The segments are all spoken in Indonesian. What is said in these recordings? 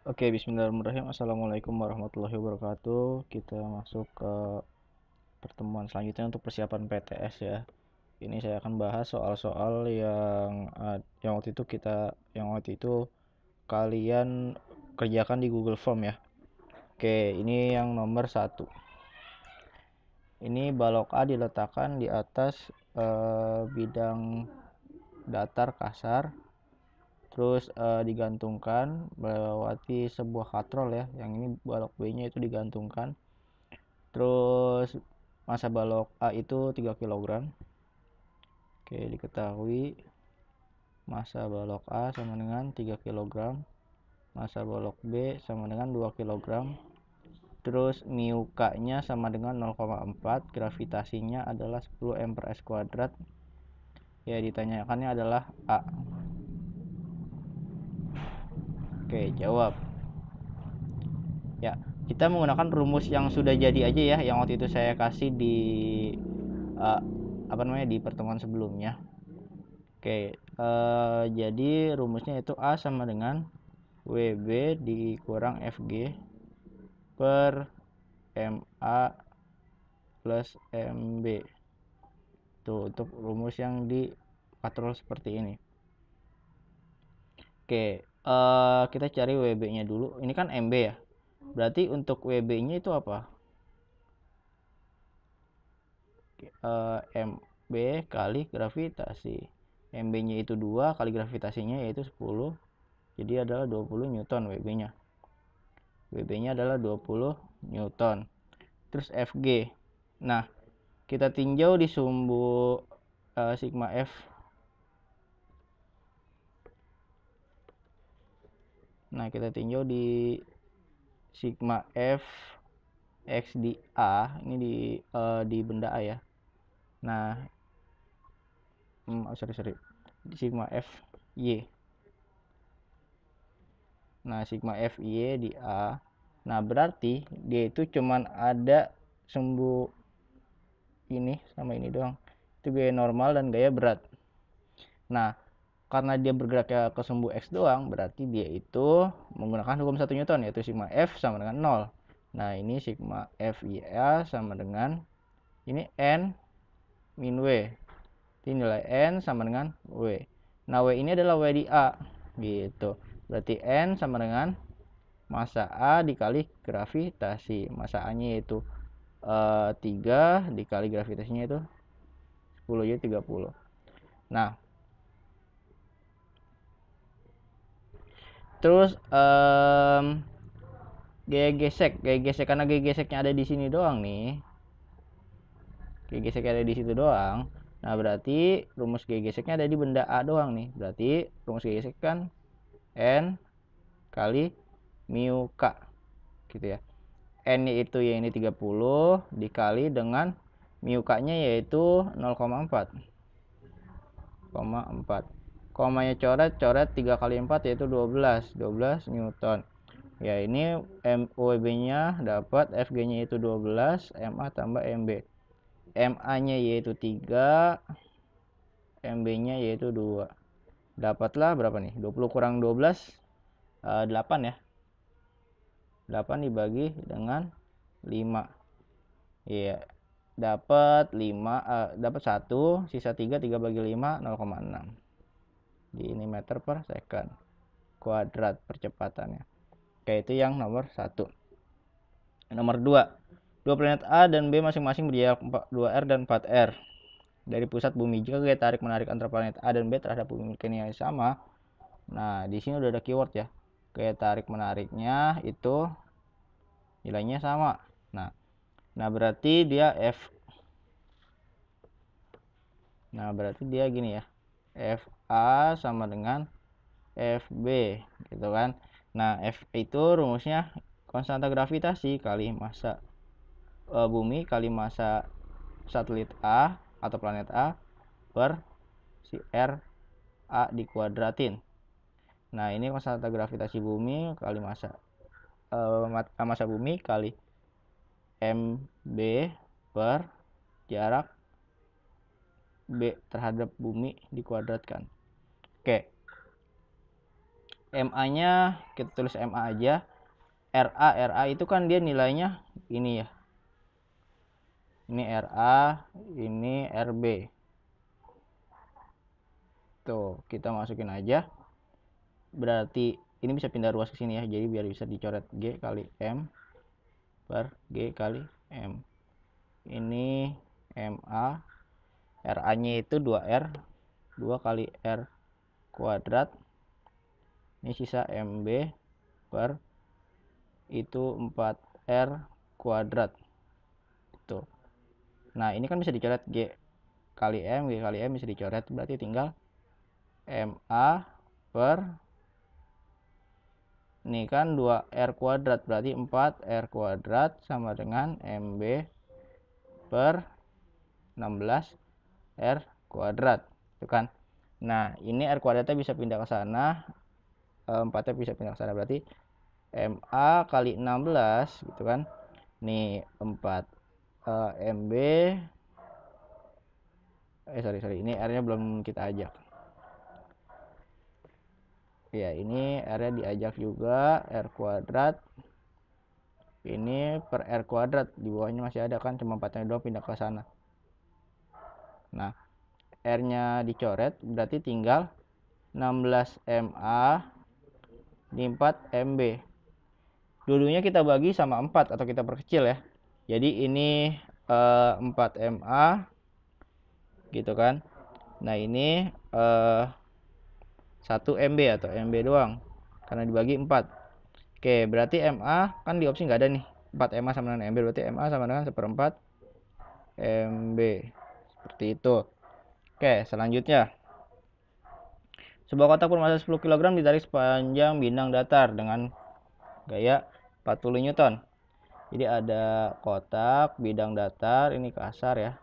Oke, bismillahirrahmanirrahim. Assalamualaikum warahmatullahi wabarakatuh. Kita masuk ke pertemuan selanjutnya untuk persiapan PTS ya. Ini saya akan bahas soal-soal yang waktu itu kalian kerjakan di Google Form ya. Oke, ini yang nomor 1. Ini balok A diletakkan di atas bidang datar kasar, terus digantungkan melewati sebuah katrol ya. Yang ini balok B-nya itu digantungkan. Terus massa balok A itu 3 kg. Oke, diketahui massa balok A sama dengan 3 kg, massa balok B sama dengan 2 kg. Terus mu K-nya sama dengan 0,4, gravitasinya adalah 10 m per s kuadrat. Ya, ditanyakannya adalah A. Oke, jawab. Ya, kita menggunakan rumus yang sudah jadi aja ya, yang waktu itu saya kasih di di pertemuan sebelumnya. Oke, jadi rumusnya itu A sama dengan WB dikurang FG per MA plus MB. Tuh, untuk rumus yang di katrol seperti ini. Oke, kita cari WB-nya dulu. Ini kan MB ya. Berarti untuk WB-nya itu apa? MB kali gravitasi. MB-nya itu 2 kali gravitasinya yaitu 10. Jadi adalah 20 Newton WB-nya. WB-nya adalah 20 Newton. Terus Fg. Nah, kita tinjau di sumbu sigma F. Nah, kita tinjau di sigma F X di A. Ini di benda A ya. Nah, sorry. Di sigma F Y. Nah, sigma F Y di A. Nah, berarti dia itu cuman ada sumbu ini sama ini doang. Itu gaya normal dan gaya berat. Nah, karena dia bergeraknya ke sumbu X doang, berarti dia itu menggunakan hukum 1 Newton, yaitu sigma F sama dengan 0. Nah, ini sigma F IA sama dengan ini N min W. Ini nilai N sama dengan W. Nah, W ini adalah W di A. Gitu. Berarti N sama dengan massa A dikali gravitasi. Massa A-nya yaitu 3 dikali gravitasinya itu 10, jadi 30. Nah, terus gaya gesek karena gaya geseknya ada di sini doang nih. Gaya geseknya ada di situ doang. Nah, berarti rumus gaya geseknya ada di benda A doang nih. Berarti rumus gaya gesek kan N kali mu K. Gitu ya. N-nya itu ya ini 30 dikali dengan mu K-nya yaitu 0,4. Komanya coret 3 kali 4 yaitu 12 Newton. Ya, ini WB-nya dapat, FG-nya itu 12, MA tambah MB. MA-nya yaitu 3, MB-nya yaitu 2. Dapatlah berapa nih? 20 kurang 12, 8 ya. 8 dibagi dengan 5. Iya, dapat 1, sisa 3 bagi 5, 0,6. Di ini meter per second kuadrat percepatannya. Oke, itu yang nomor 1. Nomor 2. Dua planet A dan B masing-masing berjarak 2R dan 4R dari pusat bumi. Jika gaya tarik menarik antara planet A dan B terhadap bumi memiliki nilai sama. Nah, di sini udah ada keyword ya. Gaya tarik menariknya itu nilainya sama. Nah, berarti dia gini ya. FA sama dengan FB gitu kan. Nah, F itu rumusnya konstanta gravitasi kali massa bumi kali massa satelit A atau planet A per si R A dikuadratin. Nah, ini konstanta gravitasi bumi kali massa bumi kali MB per jarak B terhadap bumi dikuadratkan. Oke. MA-nya kita tulis MA aja. RA itu kan dia nilainya ini ya. Ini RA, ini RB. Tuh, kita masukin aja. Berarti ini bisa pindah ruas ke sini ya. Jadi biar bisa dicoret G kali M per G kali M. Ini MA, RA-nya itu 2R, 2 kali R kuadrat. Ini sisa MB per itu 4R kuadrat. Tuh. Nah, ini kan bisa dicoret G kali M bisa dicoret. Berarti tinggal MA per ini kan 2R kuadrat. Berarti 4R kuadrat sama dengan MB per 16R kuadrat. Itu kan. Nah, ini R kuadratnya bisa pindah ke sana. 4-nya bisa pindah ke sana. Berarti MA kali 16 gitu kan. Nih 4 MB sorry ini R nya belum kita ajak ya, ini R nya diajak juga, R kuadrat ini per R kuadrat, di bawahnya masih ada kan, cuma 4 nya doang pindah ke sana. Nah, R nya dicoret berarti tinggal 16 MA di 4 MB. Dulunya kita bagi sama 4 atau kita perkecil ya. Jadi ini 4 MA gitu kan. Nah, ini 1 MB atau MB doang karena dibagi 4. Oke, berarti MA kan di opsi nggak ada nih. 4 MA sama dengan MB, berarti MA sama dengan 1/4 MB. Seperti itu. Oke, selanjutnya. Sebuah kotak bermassa 10 kg ditarik sepanjang bidang datar dengan gaya 40 Newton. Jadi ada kotak, bidang datar, ini kasar ya.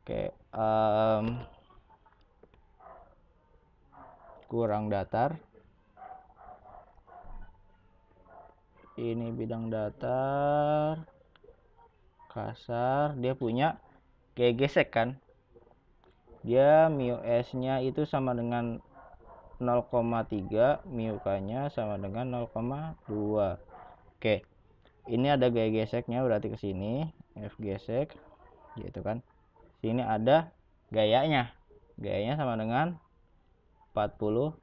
Oke, kurang datar. Ini bidang datar, kasar, dia punya gaya gesek kan. Dia mu S nya itu sama dengan 0,3, mu K nya sama dengan 0,2. Oke, ini ada gaya geseknya, berarti ke sini F gesek gitu kan. Sini ada gayanya sama dengan 40.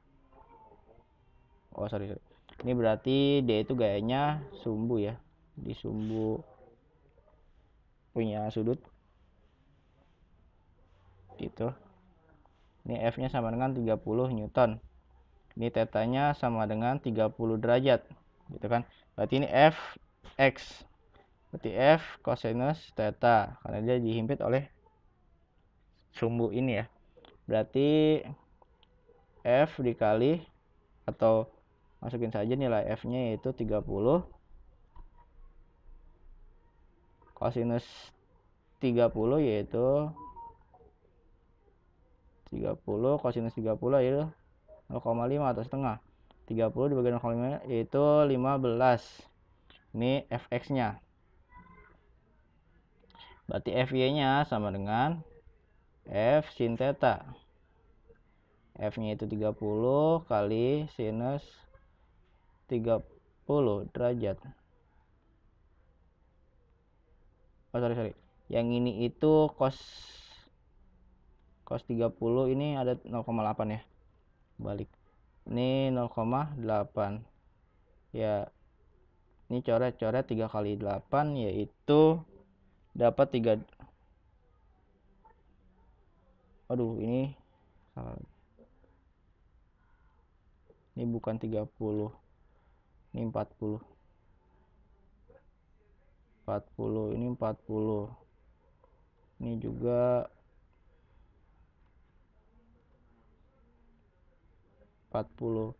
Oh sorry, ini berarti dia itu gayanya sumbu ya, di sumbu punya sudut gitu. Ini F nya sama dengan 30 Newton. Ini tetanya sama dengan 30 derajat gitu kan. Berarti ini F X, berarti F cosinus theta karena dia dihimpit oleh sumbu ini ya. Berarti F dikali, atau masukin saja nilai F nya yaitu 30 cosinus 30 yaitu 30 cosinus 30 yaitu 0,5 atau setengah. 30 dibagi 0,5 yaitu 15. Ini Fx nya. Berarti Fy nya sama dengan F sin theta. F nya itu 30 kali sinus 30 derajat. Oh sorry, yang ini itu cos 30, ini ada 0,8 ya, balik ini 0,8 ya. Ini coret-coret 3 kali 8 yaitu dapat 3. Aduh, ini salah. Ini bukan 30, ini 40. 40, ini 40. Ini juga 40.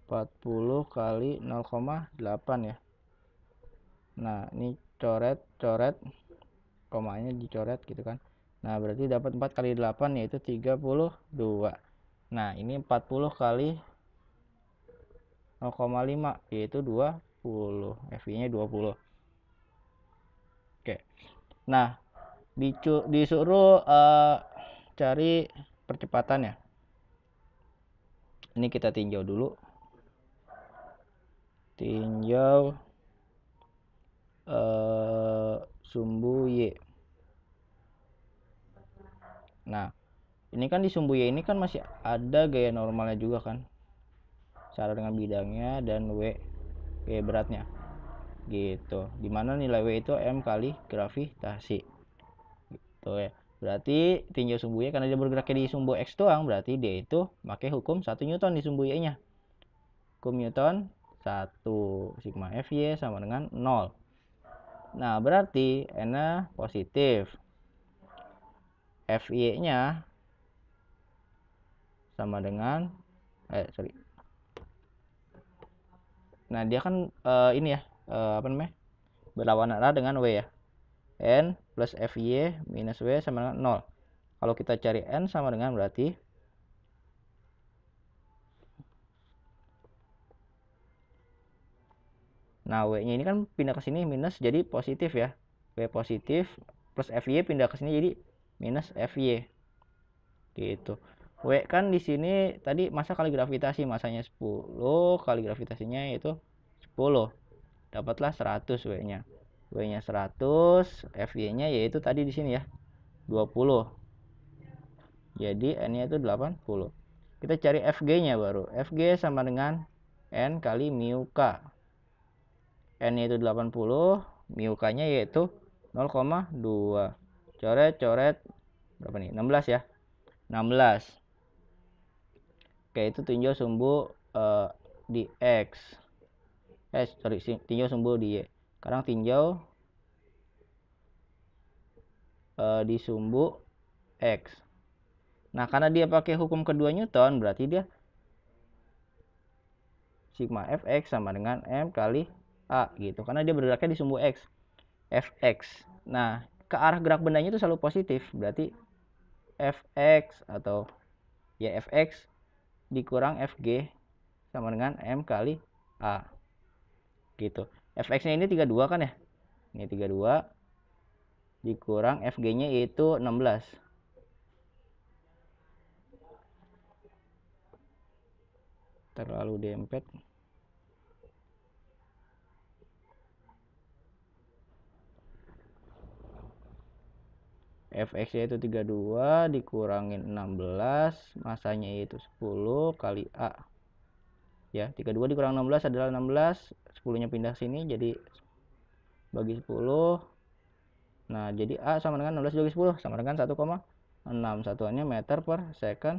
40 kali 0,8 ya. Nah, ini coret-coret, komanya dicoret gitu kan. Nah, berarti dapat 4 kali 8 yaitu 32. Nah, ini 40 kali 0,5 yaitu 20. FI-nya 20. Oke. Nah, disuruh cari percepatan ya. Ini kita tinjau dulu. Tinjau sumbu Y. Nah, ini kan di sumbu Y ini kan masih ada gaya normalnya juga kan, cara dengan bidangnya dan W gaya beratnya gitu, dimana nilai W itu M kali gravitasi gitu ya. Berarti tinjau sumbu Y karena dia bergeraknya di sumbu X doang, berarti dia itu pakai hukum 1 Newton di sumbu Y nya. Hukum Newton 1, sigma Fy sama dengan 0. Nah, berarti N-nya positif. Fy-nya sama dengan Nah, dia kan ini ya, apa namanya? Berlawanan arah dengan W ya. N plus Fy minus W sama dengan 0. Kalau kita cari N sama dengan berarti nah, W-nya ini kan pindah ke sini minus jadi positif ya. W positif plus Fy pindah ke sini jadi minus Fy. Gitu. W kan di sini tadi massa kali gravitasi, massanya 10 kali gravitasinya yaitu 10. Dapatlah 100 W-nya. W-nya 100, Fy-nya yaitu tadi di sini ya 20. Jadi N-nya itu 80. Kita cari Fg-nya baru. Fg sama dengan N kali mu K. N-nya itu 80, mu K-nya yaitu 0,2. Coret-coret berapa nih? 16 ya. 16. Oke, itu tinjau sumbu di X. Tinjau sumbu di Y. Sekarang tinjau di sumbu X. Nah, karena dia pakai hukum kedua Newton, berarti dia sigma Fx sama dengan M kali A gitu. Karena dia bergeraknya di sumbu X. Fx. Nah, ke arah gerak bendanya itu selalu positif. Berarti Fx atau ya Fx dikurang Fg sama dengan M kali A. Gitu. Fx-nya ini 32 kan ya? Ini 32 dikurang Fg-nya yaitu 16. Terlalu dempet. Fx-nya itu 32 dikurangin 16, masanya itu 10 kali A. Ya, 32 dikurang 16 adalah 16, 10-nya pindah sini jadi bagi 10. Nah, jadi A sama dengan 16 bagi 10 sama dengan 1,6. Satuannya meter per second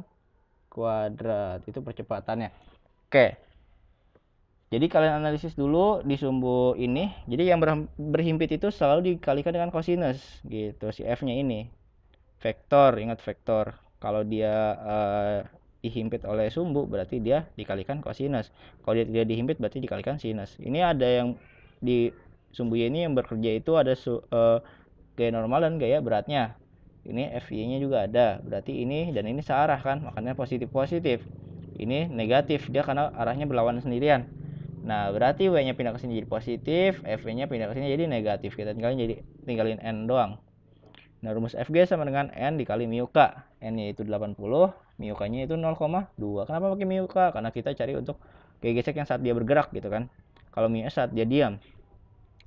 kuadrat. Itu percepatannya. Oke. Jadi kalian analisis dulu di sumbu ini. Jadi yang berhimpit itu selalu dikalikan dengan kosinus gitu, si F-nya ini. Vektor, ingat vektor. Kalau dia dihimpit oleh sumbu berarti dia dikalikan kosinus. Kalau dia tidak dihimpit berarti dikalikan sinus. Ini ada yang di sumbu ini yang bekerja itu ada gaya normal dan gaya beratnya. Ini Fy-nya juga ada. Berarti ini dan ini searah kan, makanya positif-positif. Ini negatif, dia karena arahnya berlawanan sendirian. Nah, berarti W-nya pindah ke sini jadi positif, F-nya pindah ke sini jadi negatif. Kita tinggalin N doang. Nah, rumus Fg sama dengan N dikali mu K. N-nya itu 80, mu K-nya itu 0,2. Kenapa pakai mu K? Karena kita cari untuk gaya gesek yang saat dia bergerak gitu kan. Kalau mu saat dia diam.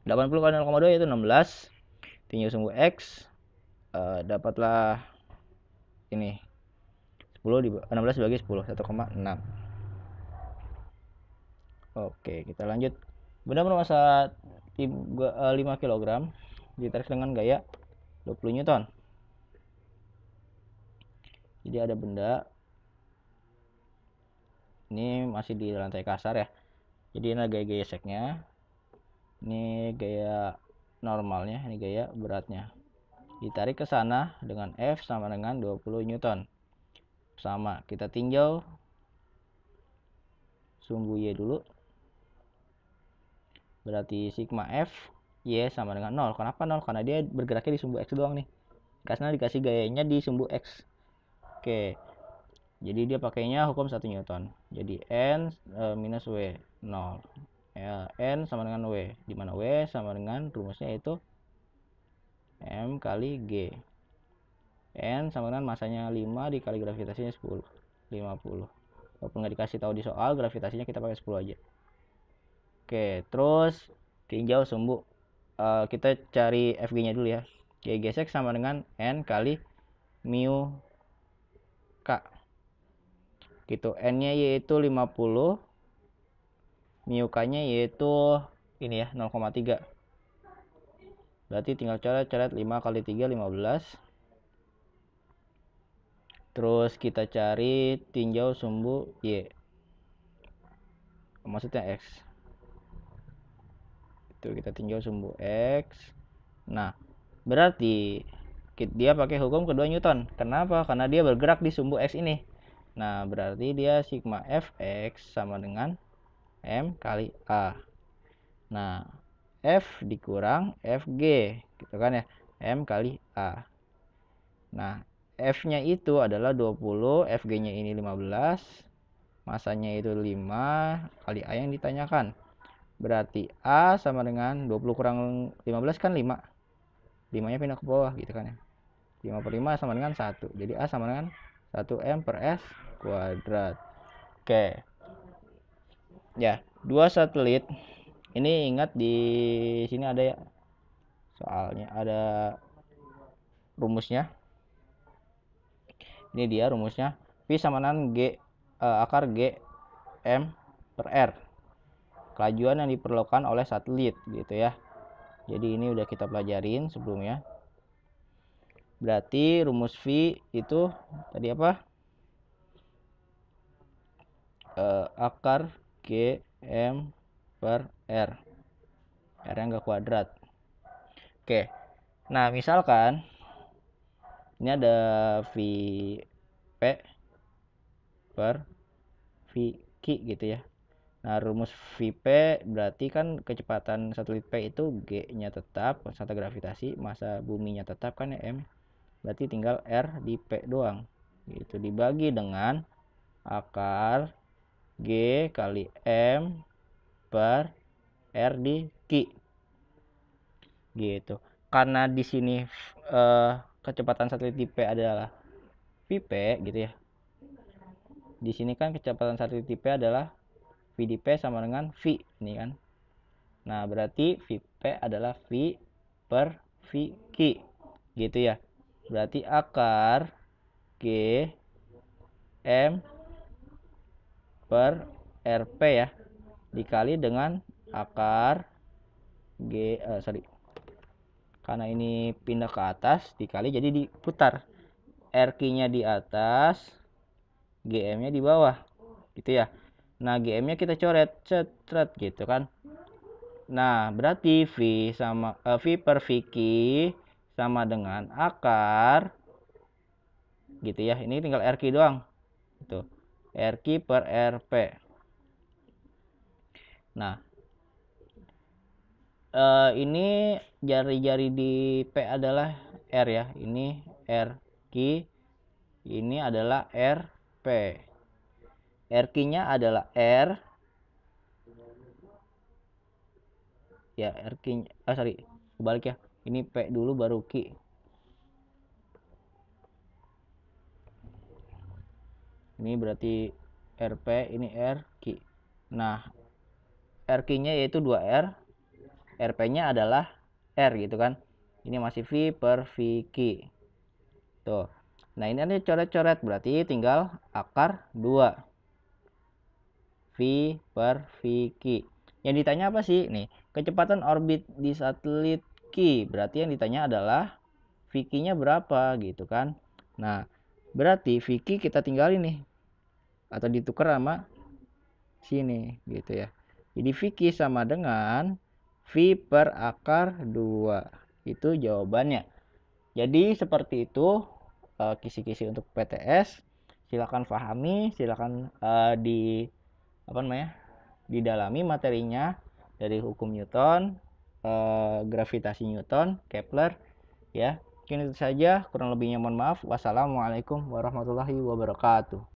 80 kali 0,2 yaitu 16. Tinjau sumbu X. Dapatlah ini 16 dibagi 10, 1,6. Oke, kita lanjut. Benda bermassa 5 kg ditarik dengan gaya 20 Newton. Jadi ada benda ini masih di lantai kasar ya. Jadi ini gaya geseknya. Ini gaya normalnya, ini gaya beratnya. Ditarik ke sana dengan F sama dengan 20 Newton. Sama, kita tinjau sumbu Y dulu. Berarti sigma F Y sama dengan 0. Kenapa 0? Karena dia bergeraknya di sumbu X doang nih. Karena dikasih gayanya di sumbu X. Oke. Jadi dia pakainya hukum 1 Newton. Jadi N minus W 0. Ya, N sama dengan W. Di mana W sama dengan rumusnya itu M kali G. N sama dengan masanya 5 dikali gravitasinya 10. 50. walaupun nggak dikasih tahu di soal, gravitasinya kita pakai 10 aja. Oke, terus tinjau sumbu. Kita cari Fg-nya dulu ya. G gesek sama dengan N kali mu K. Gitu. N-nya yaitu 50. Mu K-nya yaitu ini ya, 0,3. Berarti tinggal coret-coret 5 kali 3, 15. Terus kita cari tinjau sumbu Y. Maksudnya X. Itu kita tinjau sumbu X. Nah, berarti dia pakai hukum kedua Newton. Kenapa? Karena dia bergerak di sumbu X ini. Nah, berarti dia sigma Fx sama dengan M kali A. Nah, F dikurang Fg, gitu kan ya, M kali A. Nah, F-nya itu adalah 20, Fg-nya ini 15, masanya itu 5 kali A yang ditanyakan. Berarti A sama dengan 20 kurang 15 kan 5. 5-nya pindah ke bawah gitu kan ya. 5 per 5 sama dengan 1. Jadi A sama dengan 1M per S kuadrat. Oke. Ya, 2 satelit. Ini ingat di sini ada ya. Soalnya ada rumusnya. Ini dia rumusnya. V sama dengan akar G M per R. Kelajuan yang diperlukan oleh satelit gitu ya. Jadi ini udah kita pelajarin sebelumnya. Berarti rumus V itu tadi apa? Akar G M per R. R yang enggak kuadrat. Oke. Nah, misalkan ini ada Vp per Vq gitu ya. Nah, rumus Vp berarti kan kecepatan satelit P itu G-nya tetap, konstanta gravitasi, massa buminya tetap kan ya M. Berarti tinggal R di P doang. Gitu dibagi dengan akar G kali M per R di Q. Gitu. Karena di sini kecepatan satelit di P adalah Vp gitu ya. Di sini kan kecepatan satelit di P adalah V di P sama dengan V ini kan. Nah, berarti Vp adalah V per Vq. Gitu ya. Berarti akar G M per Rp ya dikali dengan akar karena ini pindah ke atas dikali jadi diputar. RQ-nya di atas, GM-nya di bawah. Gitu ya. Nah, GM-nya kita coret, cetret gitu kan. Nah, berarti V per Vq sama dengan akar gitu ya. Ini tinggal RQ doang. Itu. RQ per Rp. Nah, ini jari-jari di P adalah R ya. Ini RQ, ini adalah Rp. RQ-nya adalah R. Ya, RQ-nya kebalik ya. Ini P dulu baru Q. Ini berarti Rp, ini RQ. Nah, RQ-nya yaitu 2R. RP-nya adalah R gitu kan. Ini masih V per Vq. Tuh. Nah, ini ada coret-coret berarti tinggal akar 2. V per Vq. Yang ditanya apa sih? Nih, kecepatan orbit di satelit Q. Berarti yang ditanya adalah Vq-nya berapa gitu kan. Nah, berarti Vq kita tinggalin nih. Atau ditukar sama sini gitu ya. Jadi Vq sama dengan V per akar 2. Itu jawabannya. Jadi seperti itu kisi-kisi untuk PTS. Silakan pahami, silakan didalami materinya dari hukum Newton, gravitasi Newton, Kepler ya. Mungkin itu saja, kurang lebihnya mohon maaf. Wassalamualaikum warahmatullahi wabarakatuh.